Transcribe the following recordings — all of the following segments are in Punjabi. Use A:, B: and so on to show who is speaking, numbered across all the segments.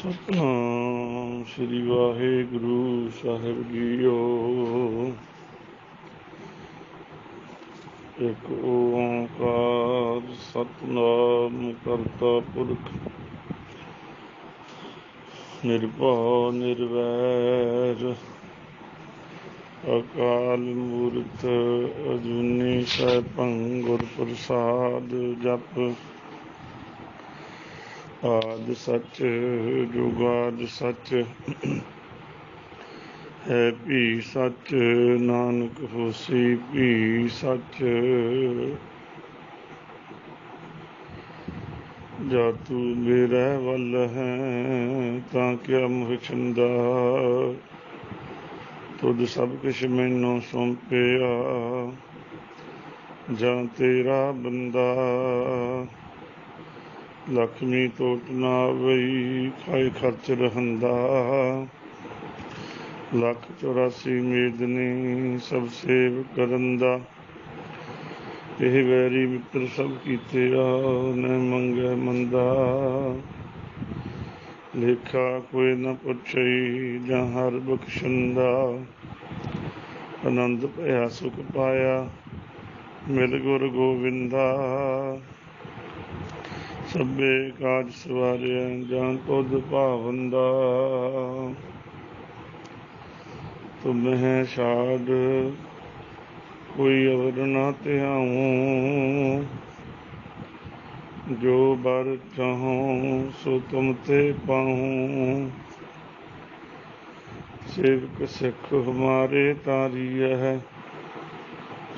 A: ਸਤਨਾਮ ਸ੍ਰੀ ਵਾਹਿਗੁਰੂ ਸਾਹਿਬ ਜੀਓ। ਇੱਕ ਓਂਕਾਰ ਸਤਨਾਮ ਕਰਤਾ ਪੁਰਖ ਨਿਰਭਉ ਨਿਰਵੈਰ ਅਕਾਲ ਮੂਰਤ ਅਜੂਨੀ ਸੈਭੰ ਗੁਰ ਪ੍ਰਸਾਦ ਜਪ ਆਦਿ ਸੱਚ ਜੁਗਾਦਿ ਸੱਚ ਹੈ ਭੀ ਸੱਚ ਨਾਨਕ ਹੋਸੀ ਭੀ ਸੱਚ। ਜਾ ਤੂੰ ਮੇਰੇ ਵੱਲ ਹੈ ਤਾਂ ਕਿਆ ਮੋਹ ਛੰਦਾ, ਤੁਧ ਸਭ ਕੁਛ ਮੈਨੂੰ ਸੌਂਪਿਆ ਜਾਂ ਤੇਰਾ ਬੰਦਾ। ਲక్ష్ਮੀ ਟੋਟ ਨਾ ਵਈ ਖਾਏ ਖਰਚ ਰਹੰਦਾ, 184 ਮੇਦਨੀ ਸਭ ਸੇਵ ਕਰਨ ਦਾ। ਇਹ ਵੈਰੀ ਮਿੱਤਰ ਸਭ ਕੀਤੇ ਆ ਨ ਮੰਗੈ ਮੰਦਾ, ਲੇਖਾ ਕੋਈ ਨ ਪੁੱਛਈ ਜਾਂ ਹਰ ਬਖਸ਼ੰਦਾ। ਆਨੰਦ ਭਇਆ ਸੁਖ ਪਾਇਆ ਮਿਲ ਗੁਰ ਗੋਬਿੰਦਾ, ਸਭੇ ਕਾਜ ਸਵਾਰਿਆ ਜਾਂ ਤੁਧ ਭਾਵੰਦਾ। ਤੁਮਹਿ ਛਾੜ ਕੋਈ ਅਵਰ ਨਾ ਧਿਆਊਂ, ਜੋ ਬਰ ਚਾਹੂੰ ਸੋ ਤੁਮ ਤੇ ਪਾਊਂ। ਸੇਵਕ ਸਿੱਖ ਹਮਾਰੇ ਤਾਰੀਐ ਹੈ,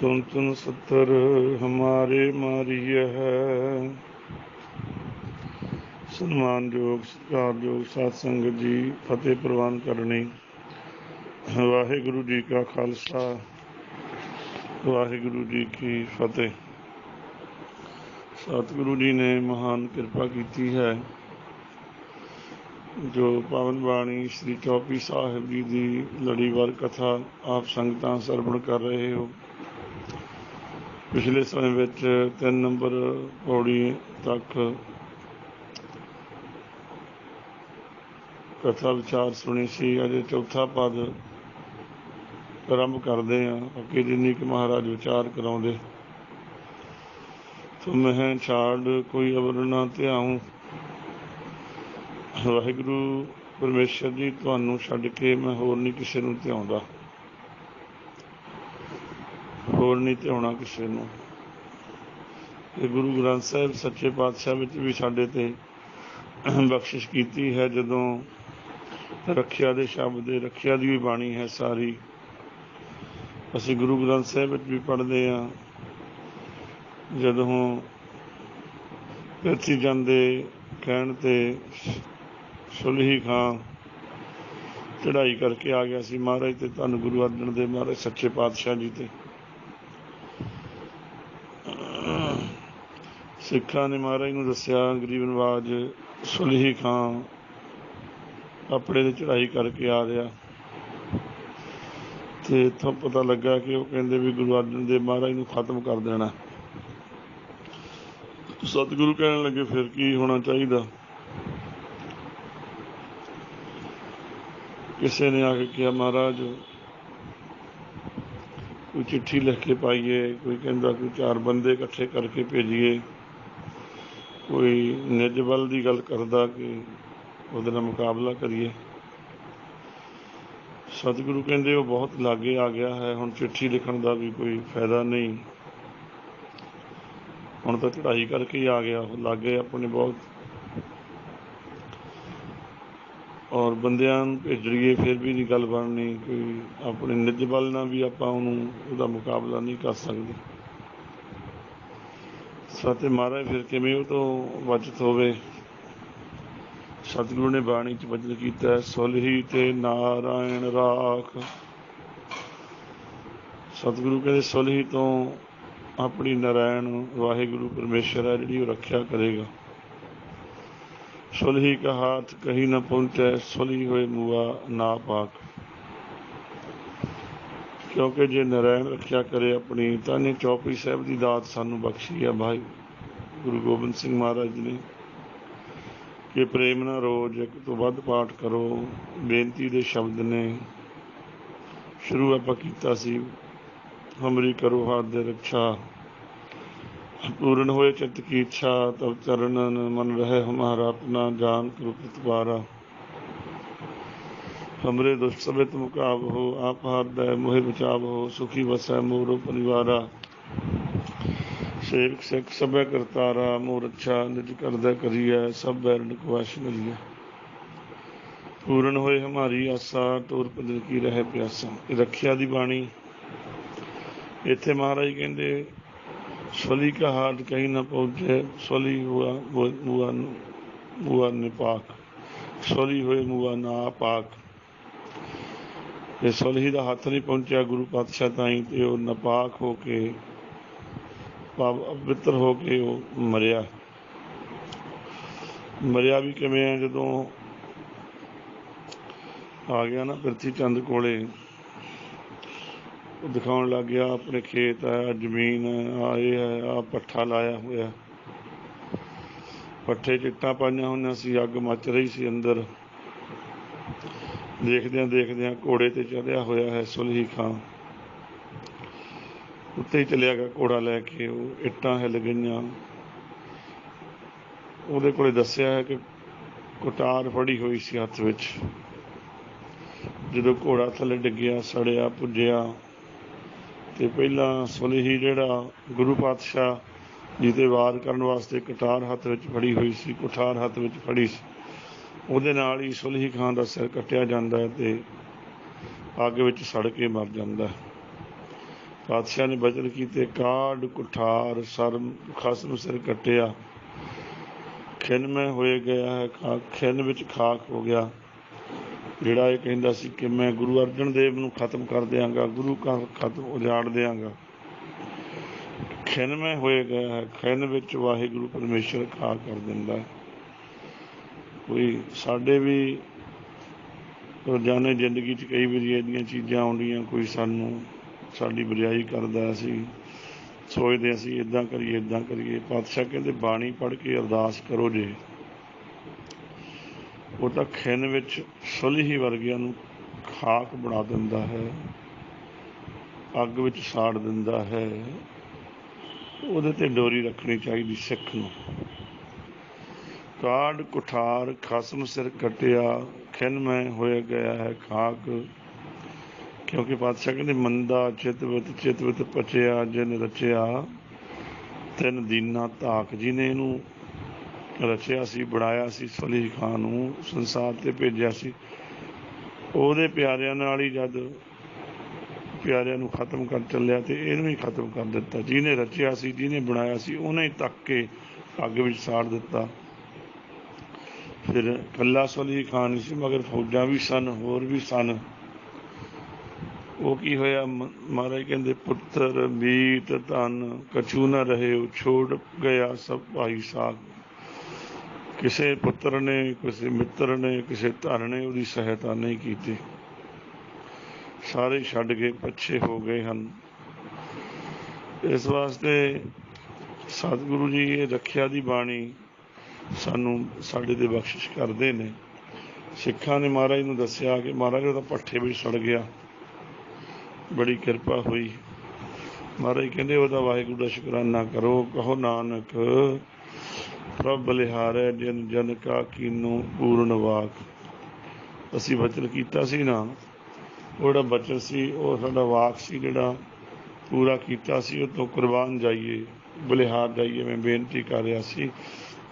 A: ਤੁਮ ਤੁਮ ਸੱਤਰ ਹਮਾਰੇ ਮਾਰੀਐ ਹੈ। ਸਨਮਾਨਯੋਗ ਸਤਿਕਾਰਯੋਗ ਸਾਧ ਸੰਗਤ ਜੀ, ਫਤਿਹ ਪ੍ਰਵਾਨ ਕਰਨੀ। ਵਾਹਿਗੁਰੂ ਜੀ ਕਾ ਖਾਲਸਾ, ਵਾਹਿਗੁਰੂ ਜੀ ਕੀ ਫਤਿਹ। ਸਤਿਗੁਰੂ ਜੀ ਨੇ ਮਹਾਨ ਕਿਰਪਾ ਕੀਤੀ ਹੈ, ਜੋ ਪਾਵਨ ਬਾਣੀ ਸ੍ਰੀ ਚੌਪਈ ਸਾਹਿਬ ਜੀ ਦੀ ਲੜੀਵਾਰ ਕਥਾ ਆਪ ਸੰਗਤਾਂ ਸਰਵਣ ਕਰ ਰਹੇ ਹੋ। ਪਿਛਲੇ ਸਮੇਂ ਵਿੱਚ 3 ਨੰਬਰ ਪੌੜੀ ਤੱਕ ਕਥਾ ਵਿਚਾਰ ਸੁਣੀ ਸੀ। ਅਜੇ ਚੌਥਾ ਪਦ ਆਰੰਭ ਕਰਦੇ ਹਾਂ, ਅੱਗੇ ਜਿੰਨੀ ਕਿ ਮਹਾਰਾਜ ਵਿਚਾਰ ਕਰਾਉਂਦੇ। ਤੁਮਹਿ ਛਾੜ ਕੋਈ ਅਵਰ ਨਾ ਧਿਆਊਂ। ਵਾਹਿਗੁਰੂ ਪਰਮੇਸ਼ਰ ਜੀ, ਤੁਹਾਨੂੰ ਛੱਡ ਕੇ ਮੈਂ ਹੋਰ ਨਹੀਂ ਕਿਸੇ ਨੂੰ ਧਿਆਉਂਦਾ, ਹੋਰ ਨਹੀਂ ਧਿਆਉਣਾ ਕਿਸੇ ਨੂੰ। ਤੇ ਗੁਰੂ ਗ੍ਰੰਥ ਸਾਹਿਬ ਸੱਚੇ ਪਾਤਸ਼ਾਹ ਵਿੱਚ ਵੀ ਸਾਡੇ ਤੇ ਬਖਸ਼ਿਸ਼ ਕੀਤੀ ਹੈ। ਜਦੋਂ ਰੱਖਿਆ ਦੇ ਸ਼ਬਦ, ਰੱਖਿਆ ਦੀ ਵੀ ਬਾਣੀ ਹੈ ਸਾਰੀ, ਅਸੀਂ ਗੁਰੂ ਗ੍ਰੰਥ ਸਾਹਿਬ ਵਿੱਚ ਵੀ ਪੜ੍ਹਦੇ ਹਾਂ। ਜਦੋਂ ਪ੍ਰਿਥੀ ਚੰਦ ਦੇ ਕਹਿਣ 'ਤੇ ਸੁਲਹੀ ਖਾਂ ਚੜ੍ਹਾਈ ਕਰਕੇ ਆ ਗਿਆ ਸੀ ਮਹਾਰਾਜ ਤੇ, ਧੰਨ ਗੁਰੂ ਅਰਜਨ ਦੇਵ ਮਹਾਰਾਜ ਸੱਚੇ ਪਾਤਸ਼ਾਹ ਜੀ ਤੇ। ਸਿੱਖਾਂ ਨੇ ਮਹਾਰਾਜ ਨੂੰ ਦੱਸਿਆ, ਗਰੀਬ ਨਵਾਜ ਸੁਲਹੀ ਖਾਂ ਆਪਣੇ ਤੇ ਚੜ੍ਹਾਈ ਕਰਕੇ ਆ ਰਿਹਾ। ਤੇ ਇੱਥੋਂ ਪਤਾ ਲੱਗਾ ਕਿ ਉਹ ਕਹਿੰਦੇ ਵੀ ਗੁਰੂ ਅਰਜਨ ਦੇਵ ਮਹਾਰਾਜ ਨੂੰ ਖਤਮ ਕਰ ਦੇਣਾ। ਸਤਿਗੁਰੂ ਕਹਿਣ ਲੱਗੇ ਫਿਰ ਕੀ ਹੋਣਾ ਚਾਹੀਦਾ। ਕਿਸੇ ਨੇ ਆ ਕੇ ਕਿਹਾ, ਮਹਾਰਾਜ ਕੋਈ ਚਿੱਠੀ ਲਿਖ ਕੇ ਪਾਈਏ, ਕੋਈ ਕਹਿੰਦਾ ਕੋਈ 4 ਬੰਦੇ ਇਕੱਠੇ ਕਰਕੇ ਭੇਜੀਏ, ਕੋਈ ਨਿੱਜ ਬਲ ਦੀ ਗੱਲ ਕਰਦਾ ਕਿ ਉਹਦੇ ਨਾਲ ਮੁਕਾਬਲਾ ਕਰੀਏ। ਸਤਿਗੁਰੂ ਕਹਿੰਦੇ ਉਹ ਬਹੁਤ ਲਾਗੇ ਆ ਗਿਆ ਹੈ, ਹੁਣ ਚਿੱਠੀ ਲਿਖਣ ਦਾ ਵੀ ਕੋਈ ਫਾਇਦਾ ਨਹੀਂ, ਹੁਣ ਤਾਂ ਚੜ੍ਹਾਈ ਕਰਕੇ ਹੀ ਆ ਗਿਆ ਉਹ ਲਾਗੇ ਆਪਣੇ ਬਹੁਤ। ਔਰ ਬੰਦਿਆਂ ਨੂੰ ਭੇਜੀਏ ਫਿਰ ਵੀ ਨਹੀਂ ਗੱਲ ਬਣਨੀ, ਕੋਈ ਆਪਣੇ ਨਿੱਜ ਬਲ ਨਾਲ ਵੀ ਆਪਾਂ ਉਹਦਾ ਮੁਕਾਬਲਾ ਨਹੀਂ ਕਰ ਸਕਦੇ। ਸਤਿ ਮਹਾਰਾਜ ਫਿਰ ਕਿਵੇਂ ਉਹ ਤੋਂ ਬਚਤ ਹੋਵੇ। ਸਤਿਗੁਰੂ ਨੇ ਬਾਣੀ 'ਚ ਬਚਨ ਕੀਤਾ, ਸੁਲਹੀ ਤੇ ਨਾਰਾਇਣ ਰਾਖ। ਸਤਿਗੁਰੂ ਕਹਿੰਦੇ ਸੁਲਹੀ ਤੋਂ ਆਪਣੀ ਨਾਰਾਇਣ ਵਾਹਿਗੁਰੂ ਪਰਮੇਸ਼ਰ ਹੈ ਜਿਹੜੀ ਉਹ ਰੱਖਿਆ ਕਰੇਗਾ। ਸੁਲਹੀ ਕਾ ਹਾਥ ਕਹੀਂ ਨਾ ਪਹੁੰਚੈ, ਸੁਲਹੀ ਹੋਏ ਮੂਆ ਨਾ ਪਾਕ। ਕਿਉਂਕਿ ਜੇ ਨਾਰਾਇਣ ਰੱਖਿਆ ਕਰੇ ਆਪਣੀ, ਤਾਂ ਇਹਨੇ ਚੌਪਈ ਸਾਹਿਬ ਦੀ ਦਾਤ ਸਾਨੂੰ ਬਖਸ਼ੀ ਹੈ ਭਾਈ ਗੁਰੂ ਗੋਬਿੰਦ ਸਿੰਘ ਮਹਾਰਾਜ ਜੀ ਨੇ, कि प्रेम ना रोज एक तो वध पाठ करो। बेनती दे शब्द ने शुरू आपां कीता सी, हमरी करो हाथ दे रक्षा। पूर्ण होए चित्त की इच्छा, तब चरणन मन रहे हमारा। अपना जान करो प्रतिबारा। हमरे दुष्ट सबित मुकाब हो, आप हाथ दय मोहे बचाव हो। सुखी वसै मोरो परिवारा, सेवक सिख सभै करतारा। मोर अच्छा निज करदै करिए, सब बैरन को वश करिए। पूर्ण होए हमारी आसा, टोर भजन की रहे प्यासा। रखिया दी बाणी इत्थे महाराज कहंदे स्वली का हाथ कहीं ना पहुंचे, स्वली हुआ मुआ निपाक, स्वली होए मुआ ना पाक। ते स्वली दा हथ नहीं पहुंचा गुरु पातशाह ताईं, ते वो नपाक हो के पवित्र हो के वो मरिया भी किवें है, जदों आ गया ना प्रिथी चंद कोले, दिखाउण लग गया अपने खेत है, जमीन है, आ ये है, आ पट्ठा लाया होया, पट्ठे चिट्टां पाइयां होईयां सी, अग मच रही सी अंदर। देखदियां देखदियां घोड़े ते चढ़िया होया है सुलही खां, उत्ते ही चलिया गया घोड़ा लैके। वो इट्टां हिल गईयां। ਉਹਦੇ ਕੋਲੇ ਦੱਸਿਆ ਹੈ ਕਿ ਕੁਟਾਰ ਫੜੀ ਹੋਈ ਸੀ ਹੱਥ ਵਿੱਚ। ਜਦੋਂ ਘੋੜਾ ਥੱਲੇ ਡਿੱਗਿਆ, ਸੜਿਆ ਭੁੱਜਿਆ, ਤੇ ਪਹਿਲਾਂ ਸੁਲਹੀ ਜਿਹੜਾ ਗੁਰੂ ਪਾਤਸ਼ਾਹ ਜੀ ਤੇ ਵਾਰ ਕਰਨ ਵਾਸਤੇ ਕਟਾਰ ਹੱਥ ਵਿੱਚ ਫੜੀ ਹੋਈ ਸੀ, ਕੁਠਾਰ ਹੱਥ ਵਿੱਚ ਫੜੀ ਸੀ, ਉਹਦੇ ਨਾਲ ਹੀ ਸੁਲਹੀ ਖਾਂ ਦਾ ਸਿਰ ਕੱਟਿਆ ਜਾਂਦਾ ਹੈ ਤੇ ਅੱਗ ਵਿੱਚ ਸੜ ਕੇ ਮਰ ਜਾਂਦਾ। ਪਾਤਸ਼ਾਹ ਨੇ ਬਚਨ ਕੀਤੇ, ਕਾਢ ਕੁਠਾਰ ਸਰ ਖਸਮ ਸਿਰ ਕੱਟਿਆ। ਖਿੰਨ ਮੈਂ ਹੋਏ ਗਿਆ ਹੈ ਖਾਕ, ਖਿੰਨ ਵਿੱਚ ਖਾਕ ਹੋ ਗਿਆ। ਜਿਹੜਾ ਇਹ ਕਹਿੰਦਾ ਸੀ ਕਿ ਮੈਂ ਗੁਰੂ ਅਰਜਨ ਦੇਵ ਨੂੰ ਖਤਮ ਕਰ ਦਿਆਂਗਾ, ਗੁਰੂ ਘਰ ਖਤਮ ਉਜਾੜ ਦਿਆਂਗਾ। ਖਿੰਨ ਮੈਂ ਹੋਏ ਗਿਆ ਹੈ, ਖਿੰਨ ਵਿੱਚ ਵਾਹਿਗੁਰੂ ਪਰਮੇਸ਼ਰ ਖਾਕ ਕਰ ਦਿੰਦਾ। ਕੋਈ ਸਾਡੇ ਵੀ ਰੋਜ਼ਾਨੇ ਜ਼ਿੰਦਗੀ 'ਚ ਕਈ ਵਾਰੀ ਇਹਦੀਆਂ ਚੀਜ਼ਾਂ ਆਉਂਦੀਆਂ, ਕੋਈ ਸਾਨੂੰ ਸਾਡੀ ਬਰਿਆਈ ਕਰਦਾ, ਅਸੀਂ ਸੋਚਦੇ ਅਸੀਂ ਇੱਦਾਂ ਕਰੀਏ ਇੱਦਾਂ ਕਰੀਏ। ਪਾਤਸ਼ਾਹ ਕਹਿੰਦੇ ਬਾਣੀ ਪੜ੍ਹ ਕੇ ਅਰਦਾਸ ਕਰੋ ਜੇ, ਉਹ ਤਾਂ ਖਿੰਨ ਵਿੱਚ ਸੁਲਹੀ ਵਰਗਿਆਂ ਨੂੰ ਖਾਕ ਬਣਾ ਦਿੰਦਾ ਹੈ, ਅੱਗ ਵਿੱਚ ਸਾੜ ਦਿੰਦਾ ਹੈ। ਉਹਦੇ ਤੇ ਡੋਰੀ ਰੱਖਣੀ ਚਾਹੀਦੀ ਸਿੱਖ ਨੂੰ। ਕਾਢ ਕੁਠਾਰ ਖਸਮ ਸਿਰ ਕੱਟਿਆ, ਖਿੰਨ ਮੈਂ ਹੋਇਆ ਗਿਆ ਹੈ ਖਾਕ। ਕਿਉਂਕਿ ਪਾਤਸ਼ਾਹ ਕਹਿੰਦੇ ਮੰਦਾ ਚਿਤ ਵਿਤ ਪਚਿਆ, ਜਿਨ ਰਚਿਆ ਤਿੰਨ ਦੀਨਾ ਧਾਕ। ਜਿਹਨੇ ਇਹਨੂੰ ਰਚਿਆ ਸੀ, ਬਣਾਇਆ ਸੀ, ਸੁਲਹੀ ਖਾਂ ਨੂੰ ਸੰਸਾਰ ਤੇ ਭੇਜਿਆ ਸੀ, ਉਹਦੇ ਪਿਆਰਿਆਂ ਨਾਲ ਹੀ ਜਦ ਪਿਆਰਿਆਂ ਨੂੰ ਖਤਮ ਕਰ ਚੱਲਿਆ ਤੇ ਇਹਨੂੰ ਹੀ ਖਤਮ ਕਰ ਦਿੱਤਾ। ਜਿਹਨੇ ਰਚਿਆ ਸੀ, ਜਿਹਨੇ ਬਣਾਇਆ ਸੀ, ਉਹਨੇ ਹੀ ਤੱਕ ਕੇ ਅੱਗ ਵਿੱਚ ਸਾੜ ਦਿੱਤਾ। ਫਿਰ ਇਕੱਲਾ ਸੁਲਹੀ ਖਾਂ ਨਹੀਂ ਸੀ, ਮਗਰ ਫੌਜਾਂ ਵੀ ਸਨ, ਹੋਰ ਵੀ ਸਨ। ਉਹ ਕੀ ਹੋਇਆ, ਮਹਾਰਾਜ ਕਹਿੰਦੇ ਪੁੱਤਰ ਮੀਤ ਧਨ ਕਛੂ ਨਾ ਰਹੇ, ਛੋੜ ਗਿਆ ਸਭ ਭਾਈ ਸਾਕ। ਕਿਸੇ ਪੁੱਤਰ ਨੇ, ਕਿਸੇ ਮਿੱਤਰ ਨੇ, ਕਿਸੇ ਧਨ ਨੇ ਉਹਦੀ ਸਹਾਇਤਾ ਨਹੀਂ ਕੀਤੀ, ਸਾਰੇ ਛੱਡ ਕੇ ਪਿੱਛੇ ਹੋ ਗਏ ਹਨ। ਇਸ ਵਾਸਤੇ ਸਤਿਗੁਰੂ ਜੀ ਇਹ ਰੱਖਿਆ ਦੀ ਬਾਣੀ ਸਾਨੂੰ ਸਾਡੇ ਤੇ ਬਖਸ਼ਿਸ਼ ਕਰਦੇ ਨੇ। ਸਿੱਖਾਂ ਨੇ ਮਹਾਰਾਜ ਨੂੰ ਦੱਸਿਆ ਕਿ ਮਹਾਰਾਜ ਉਹਦਾ ਭੱਠੇ ਵਿੱਚ ਸੜ ਗਿਆ, ਬੜੀ ਕਿਰਪਾ ਹੋਈ। ਮਹਾਰਾਜ ਕਹਿੰਦੇ ਉਹਦਾ ਵਾਹਿਗੁਰੂ ਦਾ ਸ਼ੁਕਰਾਨਾ ਕਰੋ, ਕਹੋ ਨਾਨਕ ਪ੍ਰਭ ਬਲਿਹਾਰੈ ਜਨ ਜਨ ਕਾ ਕੀਨੋ ਪੂਰਨ ਵਾਕ। ਅਸੀਂ ਬਚਨ ਕੀਤਾ ਸੀ ਨਾ, ਉਹ ਜਿਹੜਾ ਬਚਨ ਸੀ ਉਹ ਸਾਡਾ ਵਾਕ ਸੀ, ਜਿਹੜਾ ਪੂਰਾ ਕੀਤਾ ਸੀ। ਉਹ ਤੋਂ ਕੁਰਬਾਨ ਜਾਈਏ, ਬਲਿਹਾਰ ਜਾਈਏ। ਮੈਂ ਬੇਨਤੀ ਕਰ ਰਿਹਾ ਸੀ,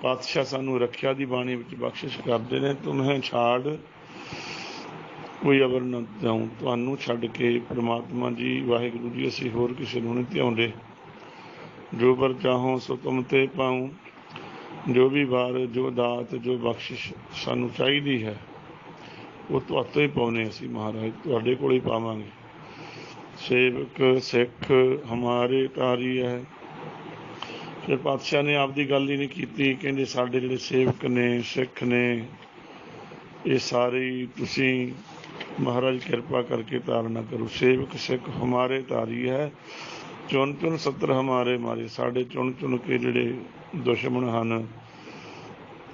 A: ਪਾਤਸ਼ਾਹ ਸਾਨੂੰ ਰੱਖਿਆ ਦੀ ਬਾਣੀ ਵਿੱਚ ਬਖਸ਼ਿਸ਼ ਕਰਦੇ ਨੇ, ਤੁਮਹਿ ਛਾੜ ਕੋਈ ਅਵਰ ਨਾ ਜਾਊਂ। ਤੁਹਾਨੂੰ ਛੱਡ ਕੇ ਪ੍ਰਮਾਤਮਾ ਜੀ, ਵਾਹਿਗੁਰੂ ਜੀ, ਅਸੀਂ ਹੋਰ ਕਿਸੇ ਨੂੰ ਨਹੀਂ ਧਿਆਉਂਦੇ। ਜੋ ਪਰ ਚਾਹੋ ਸੋ ਤੁਮ ਤੇ ਪਾਊਂ। ਜੋ ਵੀ ਵਾਰ, ਜੋ ਦਾਤ, ਜੋ ਬਖਸ਼ਿਸ਼ ਸਾਨੂੰ ਚਾਹੀਦੀ ਹੈ ਉਹ ਤੁਹਾਤੋਂ ਹੀ ਪਾਉਂਦੇ ਅਸੀਂ ਮਹਾਰਾਜ, ਤੁਹਾਡੇ ਕੋਲ ਹੀ ਪਾਵਾਂਗੇ। ਸੇਵਕ ਸਿੱਖ ਹਮਾਰੇ ਤਾਰੀ ਹੈ। ਫਿਰ ਪਾਤਸ਼ਾਹ ਨੇ ਆਪਦੀ ਗੱਲ ਹੀ ਨਹੀਂ ਕੀਤੀ, ਕਹਿੰਦੇ ਸਾਡੇ ਜਿਹੜੇ ਸੇਵਕ ਨੇ, ਸਿੱਖ ਨੇ, ਇਹ ਸਾਰੇ ਤੁਸੀਂ ਮਹਾਰਾਜ ਕਿਰਪਾ ਕਰਕੇ ਤਾਰਨਾ ਕਰੋ। ਸੇਵਕ ਸਿੱਖ ਹਮਾਰੇ ਤਾਰੀ ਹੈ, ਚੁਣ ਚੁਣ ਸੱਤਰ ਹਮਾਰੇ ਮਾਰੇ। ਸਾਡੇ ਚੁਣ ਚੁਣ ਕੇ ਜਿਹੜੇ ਦੁਸ਼ਮਣ ਹਨ,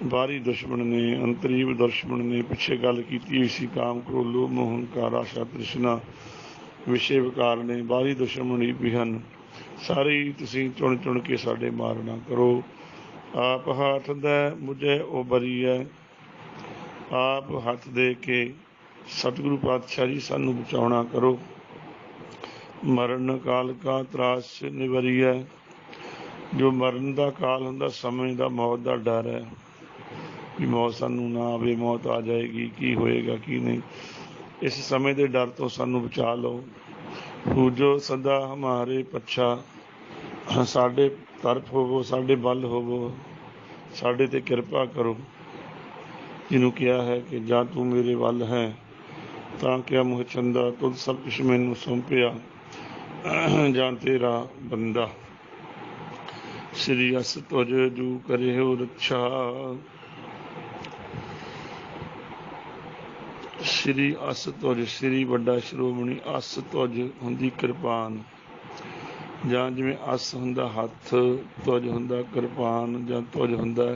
A: बाहरी दुश्मन ने, अंतरीव दुश्मन ने, पिछे गल की सी काम क्रोध लोभ मोह हंकार आशा तृष्णा विषय विकार ने, बाहरी दुश्मन ही भी हैं। सारे ही तुसीं चुन चुन के साडे मारना करो। आप हाथ दै मुझे ओ बरी है, आप हथ दे के सतगुरु पातशाह जी सानू बचाउणा करो। मरण काल का त्रास निवरी है, जो मरण का काल हुंदा समय का मौत का डर है भी मौत सानू ना आवे, मौत आ जाएगी, की होएगा की नहीं। इस समय के डर तो सानू बचा लो। पूजो सदा हमारे पच्छा, साडे तरफ होवो, साडे बल होवो, साडे ते किरपा करो। जिन्हों कहा है कि जा तू मेरे वल है, तां क्या मुह चंदा, तुद सब कुछ मैनू सौंपिया, जान तेरा बंदा। श्री अस तुझ जू करे हो रक्षा, श्री अस तुझ, श्री वड्डा श्रोमणी, अस तुझ हुंदी किरपान, जां जिवें अस हुंदा हथ, तुझ हुंदा किरपान, जां तुझ हुंदा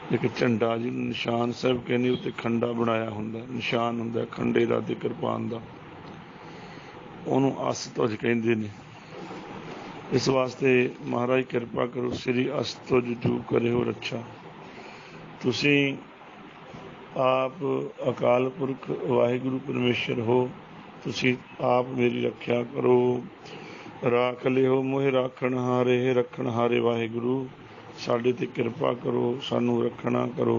A: एक झंडा जिहनूं निशान साहिब कहने, उत्ते खंडा बनाया हुंदा, निशान हुंदा खंडे दा ते किरपान दा, ਉਹਨੂੰ अस तुझ कहते ने। इस वास्ते महाराज किरपा करो, श्री अस तुझ जू करे हो रक्षा। तुसी आप अकाल पुरख वाहिगुरु परमेश्वर हो, तुसी आप मेरी रक्षा करो। राख लियो मोह राखण हारे, रखण हारे वाहिगुरु, साडे ते किरपा करो, सानू रखना करो।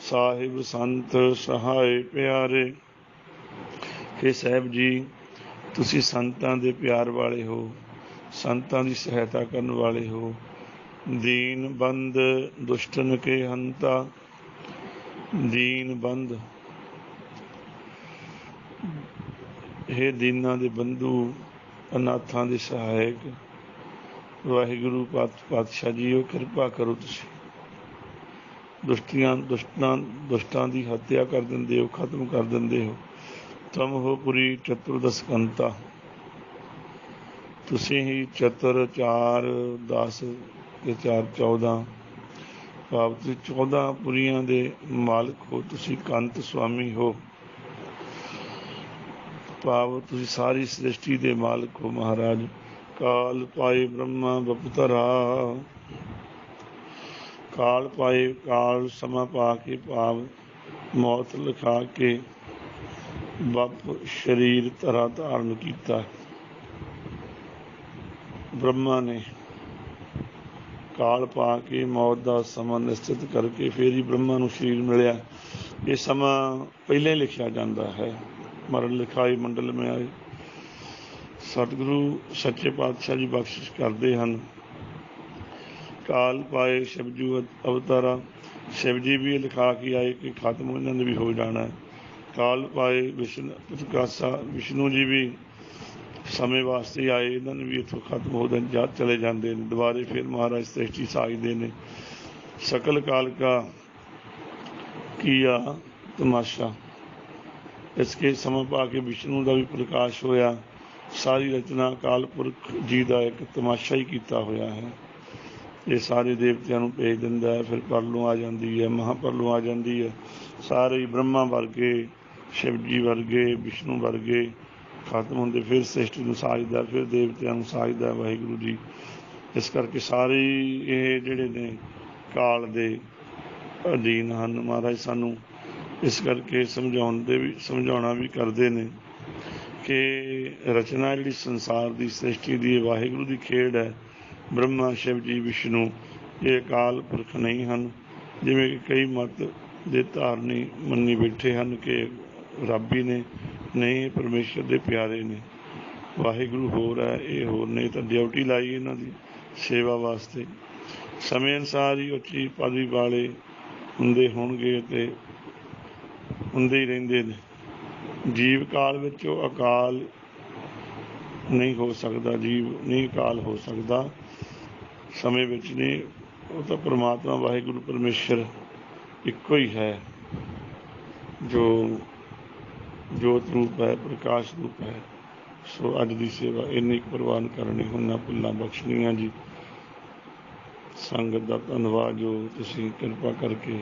A: साहिब संत सहाय प्यारे, हे साहिब जी तुसी संतां दे प्यार वाले हो, संतां दी सहायता करन वाले हो। दीन बंद दुष्टन के हंता, दीन बंद, हे दीनां दे बंधु, अनाथां दे सहायक वाहिगुरु पातशाह जी, किरपा करो। तुसी दुष्टां दी हत्या कर दिंदे हो, खत्म कर दिंदे हो। तुम हो पुरी चतुर्दश कंता, तुसी ही चतुर 4 10 ते 4 14, भाव तुसी 14 पुरियां दे मालक हो। तुसी कंत स्वामी हो, भाव तुसी सारी सृष्टि दे मालक हो। महाराज काल पाए ब्रह्मा बपतरा, काल पाए काल समा पा के, भाव मौत लिखा के बप शरीर धरा धारण किया। ब्रह्मा ने काल पा के मौत का समा निश्चित करके फिर ही ब्रह्मा नूं शरीर मिलिया। ये समा पहले ही लिखिया जाता है, मरण लिखाई मंडल में आए। सतगुरु सच्चे पातशाह जी बख्शिश करते हैं। काल पाए शिवजू अवतारा, शिव जी भी लिखा के आए कि खत्म इन्होंने भी हो जाना है। काल पाए विष्णु प्रकाशा, विष्णु जी भी समय वास्ते आए, इन्होंने भी इतों खत्म हो चले जाते हैं, दोबारे फिर महाराज सृष्टि साजते हैं। सकल काल का किया तमाशा, इसके समय पा के विष्णु का भी प्रकाश होया। सारी रचना काल पुरख जी का एक तमाशा ही किया होया है। ये सारे देवतियां नूं भेज दिंदा है, फिर परलों आ जाती है, महापरलों आ जाती है। सारे ही ब्रह्मा वर्गे, शिव जी वर्गे, विष्णु वर्गे खत्म होंदे, फिर सृष्टि नूं साजदा, फिर देवतियां नूं साजदा वाहिगुरू जी। इस करके सारे ये जिहड़े ने काल दे अधीन हन। महाराज सानू इस करके समझाउणा भी करते हैं कि रचना जी संसार की सृष्टि की वाहिगुरू की खेड है। ब्रह्मा शिव जी विष्णु ये अकाल पुरख नहीं हैं, जिमें कि कई मत दे धारनी मन्नी बैठे हैं कि रब ही ने, नहीं परमेश्वर के प्यारे ने। वाहिगुरू होर है, ये होर ने, तो ड्यूटी लाई इन्हों की सेवा वास्ते। समय अनुसार ही उच्ची पदवी वाले हुंदे होणगे ते हुंदे ही रहिंदे ने। जीव काल विच अकाल नहीं हो सकता, जीव नहीं अकाल हो सकता समय विच नहीं। वो तो परमात्मा वाहिगुरू परमेश्वर इक्को ही है, जो जोत रूप है, प्रकाश रूप है। सो अज की सेवा इन्नी प्रवान करनी, होना भुल्लां बख्शनियां जी। ਸੰਗਤ ਦਾ ਧੰਨਵਾਦ ਜੋ ਤੁਸੀਂ ਕਿਰਪਾ ਕਰਕੇ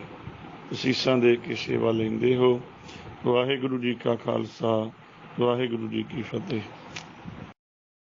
A: ਅਸੀਸਾਂ ਦੇ ਕੇ ਸੇਵਾ ਲੈਂਦੇ ਹੋ। ਵਾਹਿਗੁਰੂ ਜੀ ਕਾ ਖਾਲਸਾ, ਵਾਹਿਗੁਰੂ ਜੀ ਕੀ ਫਤਿਹ।